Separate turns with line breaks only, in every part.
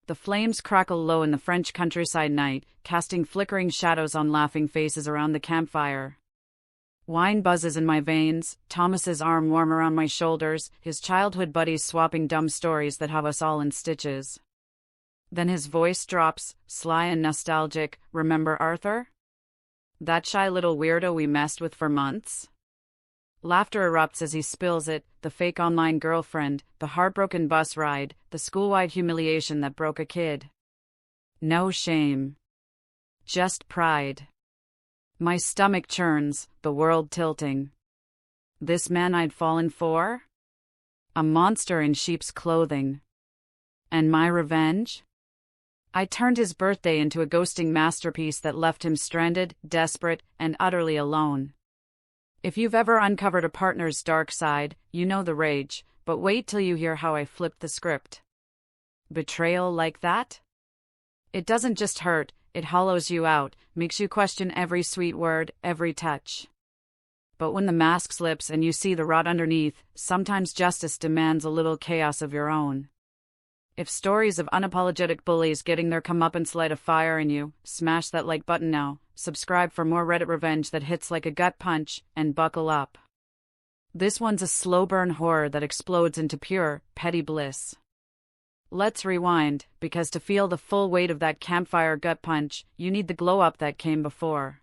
The flames crackle low in the French countryside night, casting flickering shadows on laughing faces around the campfire. Wine buzzes in my veins, Thomas's arm warm around my shoulders, his childhood buddies swapping dumb stories that have us all in stitches. Then his voice drops, sly and nostalgic. Remember Arthur? That shy little weirdo we messed with for months? Laughter erupts as he spills it, the fake online girlfriend, the heartbroken bus ride, the school-wide humiliation that broke a kid. No shame. Just pride. My stomach churns, the world tilting. This man I'd fallen for? A monster in sheep's clothing. And my revenge? I turned his birthday into a ghosting masterpiece that left him stranded, desperate, and utterly alone. If you've ever uncovered a partner's dark side, you know the rage, but wait till you hear how I flipped the script. Betrayal like that? It doesn't just hurt, it hollows you out, makes you question every sweet word, every touch. But when the mask slips and you see the rot underneath, sometimes justice demands a little chaos of your own. If stories of unapologetic bullies getting their comeuppance light a fire in you, smash that like button now, subscribe for more Reddit revenge that hits like a gut punch, and buckle up. This one's a slow burn horror that explodes into pure, petty bliss. Let's rewind, because to feel the full weight of that campfire gut punch, you need the glow up that came before.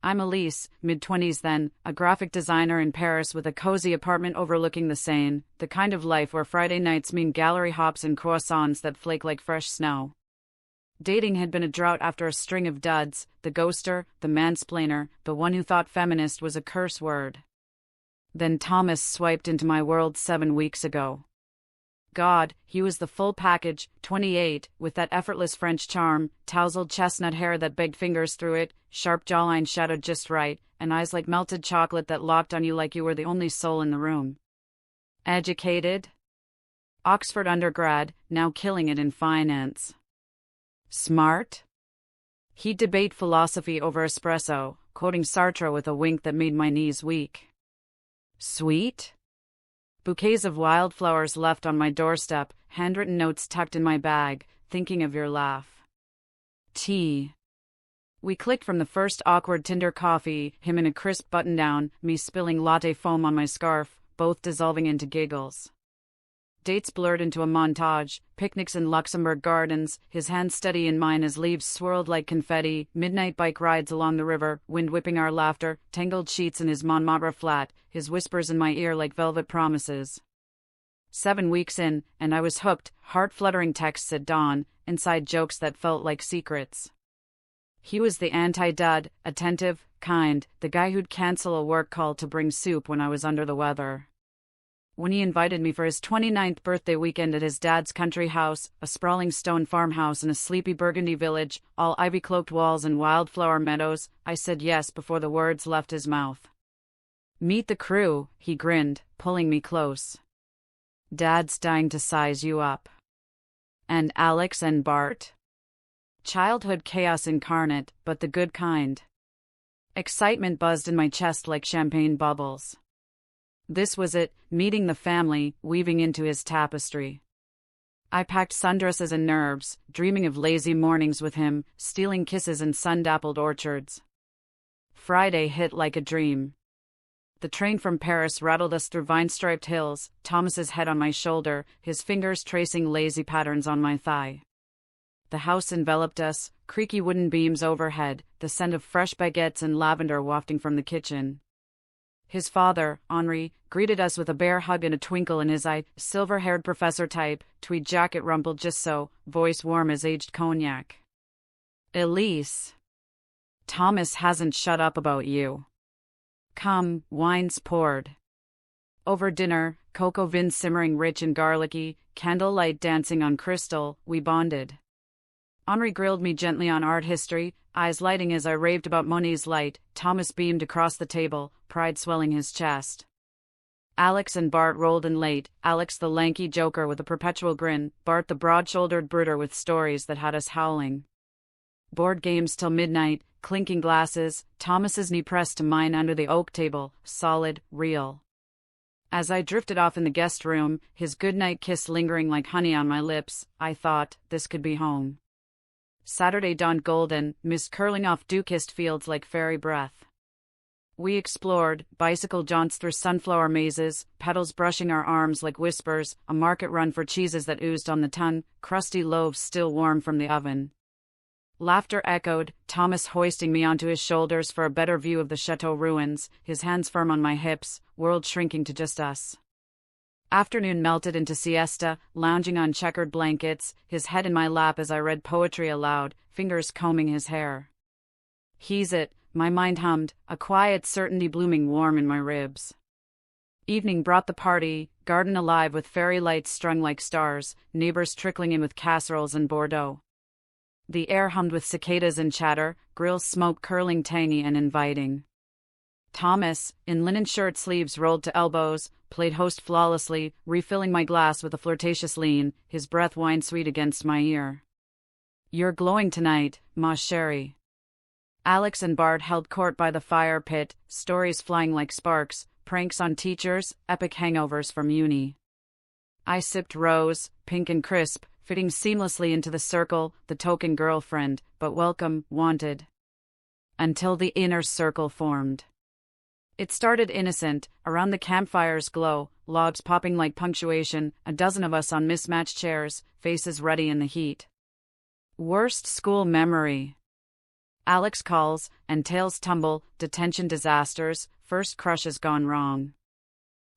I'm Elise, mid-20s then, a graphic designer in Paris with a cozy apartment overlooking the Seine, the kind of life where Friday nights mean gallery hops and croissants that flake like fresh snow. Dating had been a drought after a string of duds, the ghoster, the mansplainer, the one who thought feminist was a curse word. Then Thomas swiped into my world 7 weeks ago. God, he was the full package, 28, with that effortless French charm, tousled chestnut hair that begged fingers through it, sharp jawline shadowed just right, and eyes like melted chocolate that locked on you like you were the only soul in the room. Educated? Oxford undergrad, now killing it in finance. Smart? He'd debate philosophy over espresso, quoting Sartre with a wink that made my knees weak. Sweet? Bouquets of wildflowers left on my doorstep, handwritten notes tucked in my bag, thinking of your laugh. Tea. We clicked from the first awkward Tinder coffee, him in a crisp button-down, me spilling latte foam on my scarf, both dissolving into giggles. Dates blurred into a montage, picnics in Luxembourg gardens, his hand steady in mine as leaves swirled like confetti, midnight bike rides along the river, wind whipping our laughter, tangled sheets in his Montmartre flat, his whispers in my ear like velvet promises. 7 weeks in, and I was hooked, heart-fluttering texts at dawn, inside jokes that felt like secrets. He was the anti-dud, attentive, kind, the guy who'd cancel a work call to bring soup when I was under the weather. When he invited me for his 29th birthday weekend at his dad's country house, a sprawling stone farmhouse in a sleepy Burgundy village, all ivy-cloaked walls and wildflower meadows, I said yes before the words left his mouth. Meet the crew, he grinned, pulling me close. Dad's dying to size you up. And Alex and Bart? Childhood chaos incarnate, but the good kind. Excitement buzzed in my chest like champagne bubbles. This was it, meeting the family, weaving into his tapestry. I packed sundresses and nerves, dreaming of lazy mornings with him, stealing kisses in sun-dappled orchards. Friday hit like a dream. The train from Paris rattled us through vine-striped hills, Thomas's head on my shoulder, his fingers tracing lazy patterns on my thigh. The house enveloped us, creaky wooden beams overhead, the scent of fresh baguettes and lavender wafting from the kitchen. His father, Henri, greeted us with a bear hug and a twinkle in his eye, silver-haired professor type, tweed jacket rumpled just so, voice warm as aged cognac. Elise. Thomas hasn't shut up about you. Come, wine's poured. Over dinner, cocoa vin simmering rich and garlicky, candlelight dancing on crystal, we bonded. Henri grilled me gently on art history, eyes lighting as I raved about Monet's light. Thomas beamed across the table, pride swelling his chest. Alex and Bart rolled in late, Alex the lanky joker with a perpetual grin, Bart the broad-shouldered brooder with stories that had us howling. Board games till midnight, clinking glasses, Thomas's knee pressed to mine under the oak table, solid, real. As I drifted off in the guest room, his goodnight kiss lingering like honey on my lips, I thought, this could be home. Saturday dawned golden, mist curling off dew-kissed fields like fairy breath. We explored, bicycle jaunts through sunflower mazes, petals brushing our arms like whispers, a market run for cheeses that oozed on the tongue, crusty loaves still warm from the oven. Laughter echoed, Thomas hoisting me onto his shoulders for a better view of the chateau ruins, his hands firm on my hips, world shrinking to just us. Afternoon melted into siesta, lounging on checkered blankets, his head in my lap as I read poetry aloud, fingers combing his hair. He's it, my mind hummed, a quiet certainty blooming warm in my ribs. Evening brought the party, garden alive with fairy lights strung like stars, neighbors trickling in with casseroles and Bordeaux. The air hummed with cicadas and chatter, grills smoke curling tangy and inviting. Thomas, in linen shirt sleeves rolled to elbows, played host flawlessly, refilling my glass with a flirtatious lean, his breath wine sweet against my ear. You're glowing tonight, ma chérie. Alex and Bart held court by the fire pit, stories flying like sparks, pranks on teachers, epic hangovers from uni. I sipped rose, pink and crisp, fitting seamlessly into the circle, the token girlfriend, but welcome, wanted. Until the inner circle formed. It started innocent, around the campfire's glow, logs popping like punctuation, a dozen of us on mismatched chairs, faces ruddy in the heat. Worst school memory. Alex calls, and tales tumble, detention disasters, first crushes gone wrong.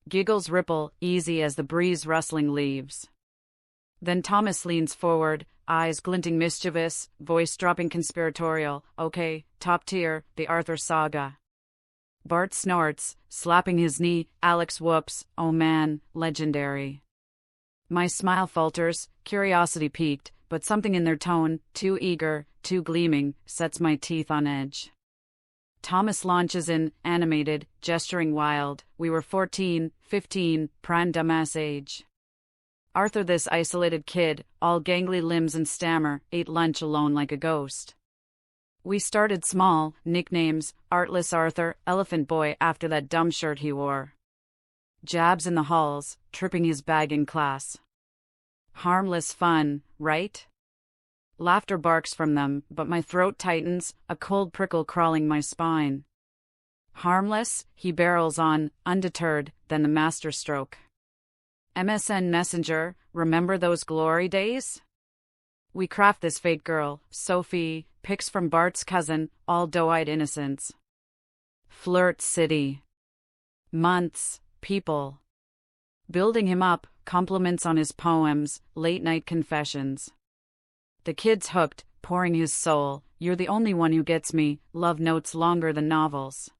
Giggles ripple, easy as the breeze rustling leaves. Then Thomas leans forward, eyes glinting mischievous, voice dropping conspiratorial, okay, top tier, the Arthur saga. Bart snorts, slapping his knee, Alex whoops, oh man, legendary. My smile falters, curiosity piqued, but something in their tone, too eager, too gleaming, sets my teeth on edge. Thomas launches in, animated, gesturing wild, we were 14, 15, prime dumbass age. Arthur, this isolated kid, all gangly limbs and stammer, ate lunch alone like a ghost. We started small, nicknames, Artless Arthur, Elephant Boy after that dumb shirt he wore. Jabs in the halls, tripping his bag in class. Harmless fun, right? Laughter barks from them, but my throat tightens, a cold prickle crawling my spine. Harmless, he barrels on, undeterred, then the masterstroke. MSN Messenger, remember those glory days? We craft this fake girl, Sophie, pics from Bart's cousin, all doe-eyed innocence. Flirt City. Months, people. Building him up, compliments on his poems, late-night confessions. The kid's hooked, pouring his soul, you're the only one who gets me, love notes longer than novels.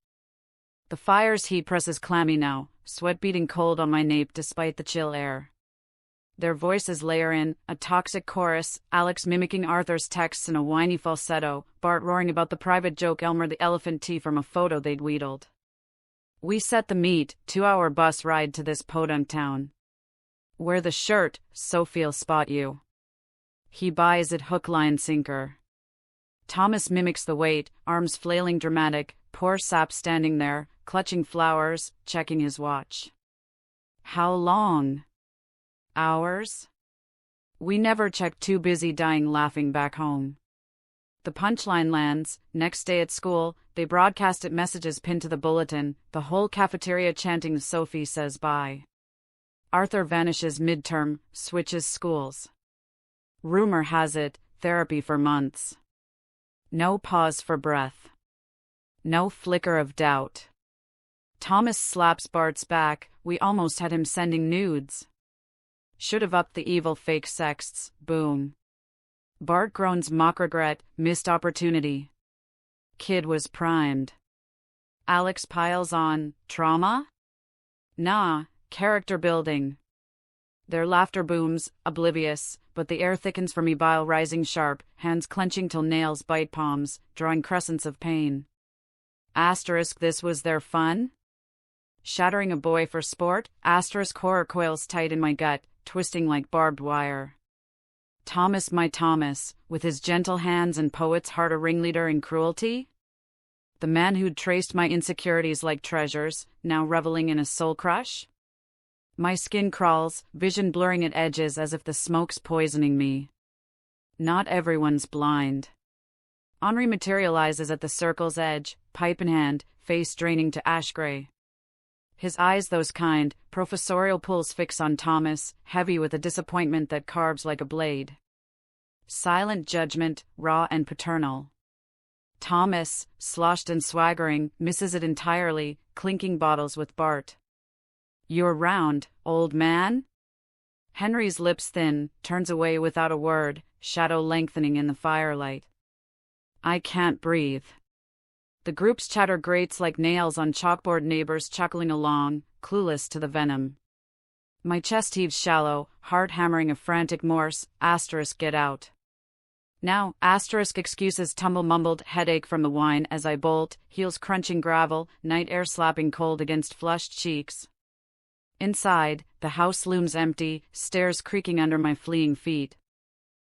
The fire's heat presses clammy now, sweat beating cold on my nape despite the chill air. Their voices layer in, a toxic chorus, Alex mimicking Arthur's texts in a whiny falsetto, Bart roaring about the private joke Elmer the elephant tea from a photo they'd wheedled. We set the meet, 2-hour bus ride to this podunk town. Wear the shirt, Sophie'll spot you. He buys it hook, line, sinker. Thomas mimics the wait, arms flailing dramatic, poor sap standing there, clutching flowers, checking his watch. How long? Hours? We never check, too busy dying laughing back home. The punchline lands, next day at school, they broadcast it, messages pinned to the bulletin, the whole cafeteria chanting Sophie says bye. Arthur vanishes midterm, switches schools. Rumor has it, therapy for months. No pause for breath. No flicker of doubt. Thomas slaps Bart's back, we almost had him sending nudes. Should have upped the evil fake sexts, boom. Bart groans mock regret, missed opportunity. Kid was primed. Alex piles on, trauma? Nah, character building. Their laughter booms, oblivious, but the air thickens for me, bile rising sharp, hands clenching till nails bite palms, drawing crescents of pain. Asterisk, this was their fun? Shattering a boy for sport, asterisk, horror coils tight in my gut, twisting like barbed wire. Thomas, my Thomas, with his gentle hands and poet's heart, a ringleader in Cruelty? The man who'd traced my insecurities like treasures, now reveling in a soul crush? My skin crawls, vision blurring at edges as if the smoke's poisoning me. Not everyone's blind. Henri materializes at the circle's edge, pipe in hand, face draining to ash gray. His eyes, those kind, professorial pulls fix on Thomas, heavy with a disappointment that carves like a blade. Silent judgment, raw and paternal. Thomas, sloshed and swaggering, misses it entirely, clinking bottles with Bart. "You're round, old man?" Henry's lips thin, turns away without a word, shadow lengthening in the firelight. I can't breathe. The group's chatter grates like nails on chalkboard, neighbors chuckling along, clueless to the venom. My chest heaves shallow, heart hammering a frantic Morse, *, get out. Now, *, excuses tumble mumbled, headache from the wine as I bolt, heels crunching gravel, night air slapping cold against flushed cheeks. Inside, the house looms empty, stairs creaking under my fleeing feet.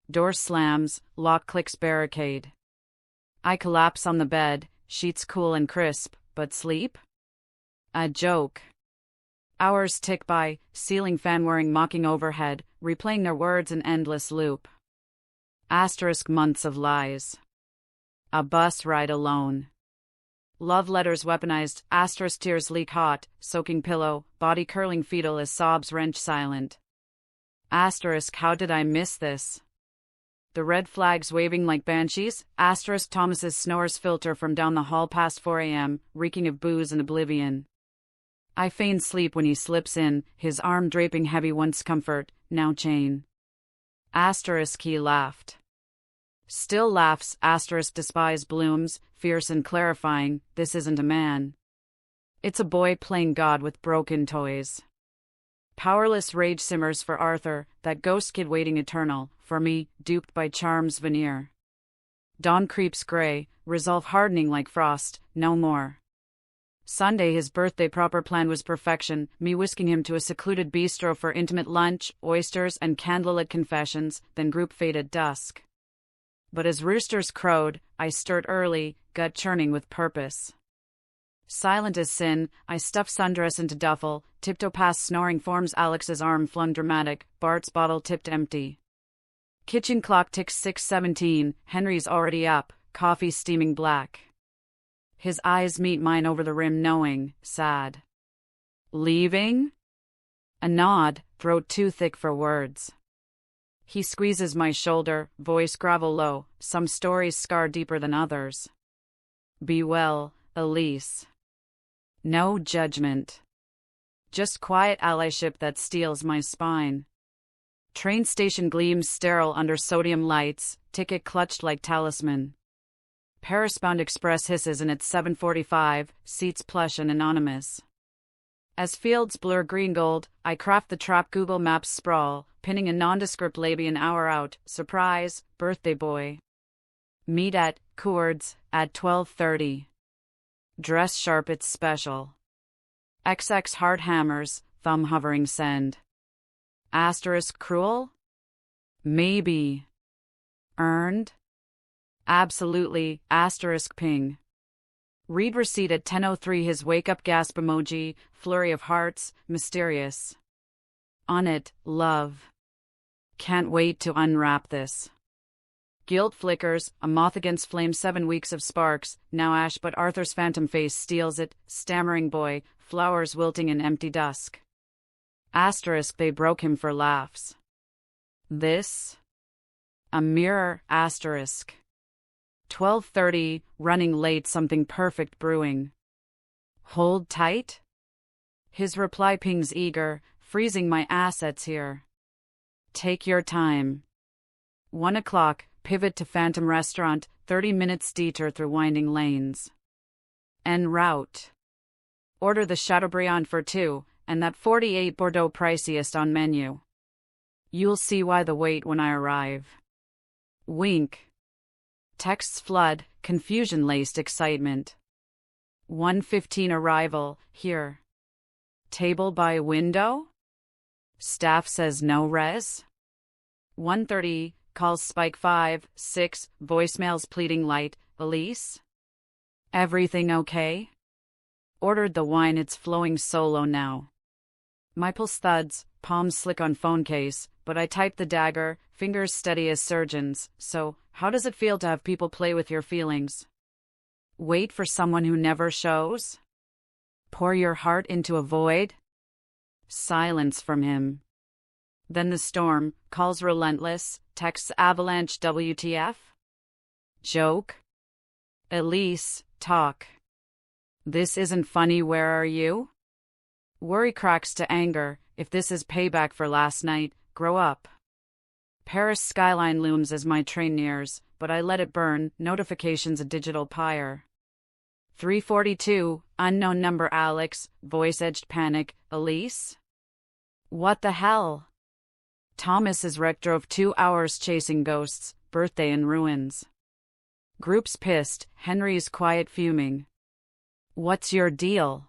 Door slams, lock clicks barricade. I collapse on the bed, sheets cool and crisp, but sleep? A joke. Hours tick by, ceiling fan whirring mocking overhead, replaying their words in endless loop. * months of lies. A bus ride alone. Love letters weaponized, * tears leak hot, soaking pillow, body curling fetal as sobs wrench silent. * how did I miss this? The red flags waving like banshees, * Thomas's snores filter from down the hall past 4 a.m., reeking of booze and oblivion. I feign sleep when he slips in, his arm draping heavy once comfort, now chain. * he laughed. Still laughs, * despise blooms, fierce and clarifying, this isn't a man. It's a boy playing God with broken toys. Powerless rage simmers for Arthur, that ghost kid waiting eternal, for me, duped by charm's veneer. Dawn creeps gray, resolve hardening like frost, no more. Sunday, his birthday, proper plan was perfection, me whisking him to a secluded bistro for intimate lunch, oysters and candlelit confessions, then group fate at dusk. But as roosters crowed, I stirred early, gut churning with purpose. Silent as sin, I stuffed sundress into duffel, tiptoe past snoring forms, Alex's arm flung dramatic, Bart's bottle tipped empty. Kitchen clock ticks 6:17, Henry's already up, coffee steaming black. His eyes meet mine over the rim knowing, sad. Leaving? A nod, throat too thick for words. He squeezes my shoulder, voice gravel low, some stories scar deeper than others. Be well, Elise. No judgment. Just quiet allyship that steals my spine. Train station gleams sterile under sodium lights, ticket clutched like talisman. Paris-bound express hisses in its 7:45, seats plush and anonymous. As fields blur green-gold, I craft the trap Google Maps sprawl, pinning a nondescript labia an hour out, surprise, birthday boy. Meet at Coords at 12:30. Dress sharp, it's special. XX hard hammers, thumb hovering send. * cruel? Maybe. Earned? Absolutely, * ping. Read receipt at 10:03, his wake-up gasp emoji, flurry of hearts, mysterious. On it, love. Can't wait to unwrap this. Guilt flickers, a moth against flame, 7 weeks of sparks, now ash, but Arthur's phantom face steals it, stammering boy, flowers wilting in empty dusk. * they broke him for laughs. This? A mirror, * 12:30, running late, something perfect brewing. Hold tight? His reply pings eager, freezing my assets here. Take your time. 1 o'clock, pivot to Phantom Restaurant, 30 minutes detour through winding lanes. En route. Order the Chateaubriand for 2, and that 48 Bordeaux priciest on menu. You'll see why the wait when I arrive. Wink. Texts flood, confusion-laced excitement. 1:15 arrival, here. Table by window? Staff says no res? 1:30, calls spike 5, 6, voicemails pleading light, Elise? Everything okay? Ordered the wine, it's flowing solo now. My pulse thuds, palms slick on phone case, but I type the dagger, fingers steady as surgeons. So, how does it feel to have people play with your feelings? Wait for someone who never shows? Pour your heart into a void? Silence from him. Then the storm, calls relentless, texts avalanche WTF? Joke? Elise, talk. This isn't funny, where are you? Worry cracks to anger, if this is payback for last night, grow up. Paris skyline looms as my train nears, but I let it burn, notifications a digital pyre. 3:42, unknown number Alex, voice-edged panic, Elise? What the hell? Thomas's wreck drove 2 hours chasing ghosts, birthday in ruins. Group's pissed, Henry's quiet fuming. What's your deal?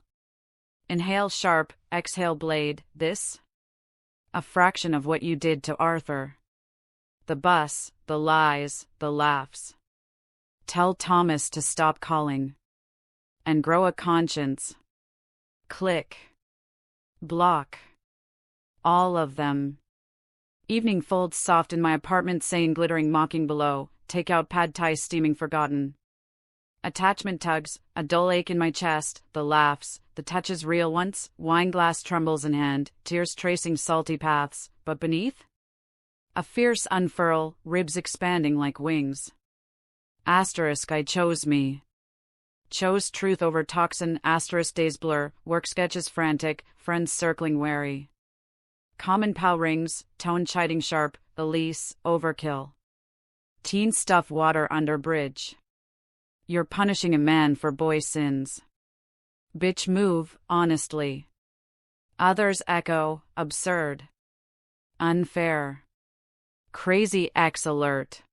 Inhale sharp, exhale blade, this? A fraction of what you did to Arthur. The bus, the lies, the laughs. Tell Thomas to stop calling. And grow a conscience. Click. Block. All of them. Evening folds soft in my apartment saying glittering mocking below, take out pad thai steaming forgotten. Attachment tugs, a dull ache in my chest, the laughs, the touches real once, wine glass trembles in hand, tears tracing salty paths, but beneath? A fierce unfurl, ribs expanding like wings. Asterisk I chose me. Chose truth over toxin, asterisk days blur, work sketches frantic, friends circling wary. Common pal rings, tone chiding sharp, Elise, overkill. Teen stuff water under bridge. You're punishing a man for boy sins. Bitch move, honestly. Others echo, absurd. Unfair. Crazy X alert.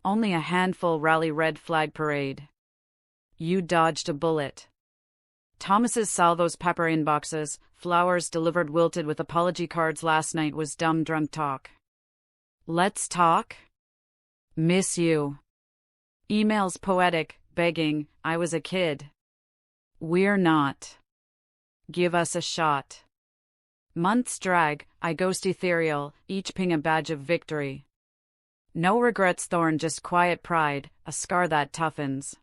Only a handful rally red flag parade. You dodged a bullet. Thomas's salvos pepper inboxes, flowers delivered wilted with apology cards last night was dumb drunk talk. Let's talk? Miss you. Emails poetic, begging, I was a kid. We're not. Give us a shot. Months drag, I ghost ethereal, each ping a badge of victory. No regrets thorn, just quiet pride, a scar that toughens.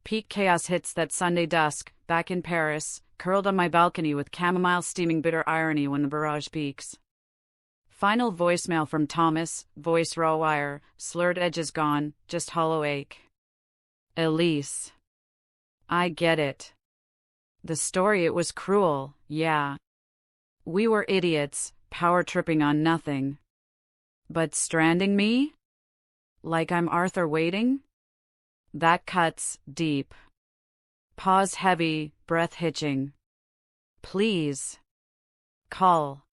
Peak chaos hits that Sunday dusk, back in Paris, curled on my balcony with chamomile steaming bitter irony when the barrage peaks. Final voicemail from Thomas, voice raw wire, slurred edges gone, just hollow ache. Elise. I get it. The story, it was cruel, yeah. We were idiots, power tripping on nothing. But stranding me? Like I'm Arthur waiting? That cuts deep. Pause heavy, breath hitching. Please. Call.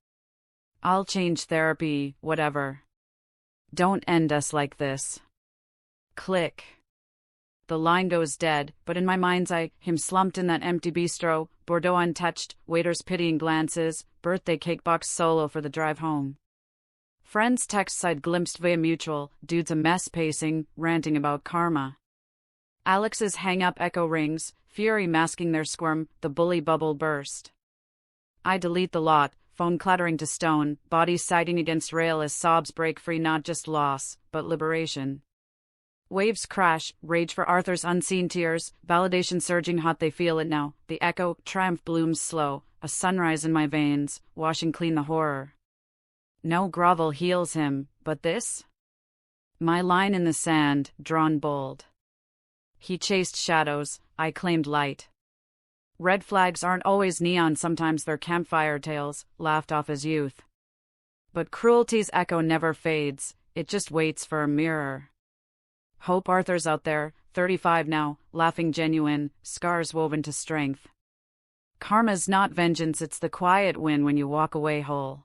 I'll change therapy, whatever. Don't end us like this. Click. The line goes dead, but in my mind's eye, him slumped in that empty bistro, Bordeaux untouched, waiters pitying glances, birthday cake box solo for the drive home. Friends texts I'd glimpsed via mutual, dudes a mess pacing, ranting about karma. Alex's hang-up echo rings, fury masking their squirm, the bully bubble burst. I delete the lot, phone clattering to stone, body siding against rail as sobs break free, not just loss, but liberation. Waves crash, rage for Arthur's unseen tears, validation surging hot, they feel it now, the echo, triumph blooms slow, a sunrise in my veins, washing clean the horror. No grovel heals him, but this? My line in the sand, drawn bold. He chased shadows, I claimed light. Red flags aren't always neon, sometimes they're campfire tales, laughed off as youth. But cruelty's echo never fades, it just waits for a mirror. Hope Arthur's out there, 35 now, laughing genuine, scars woven to strength. Karma's not vengeance, it's the quiet win when you walk away whole.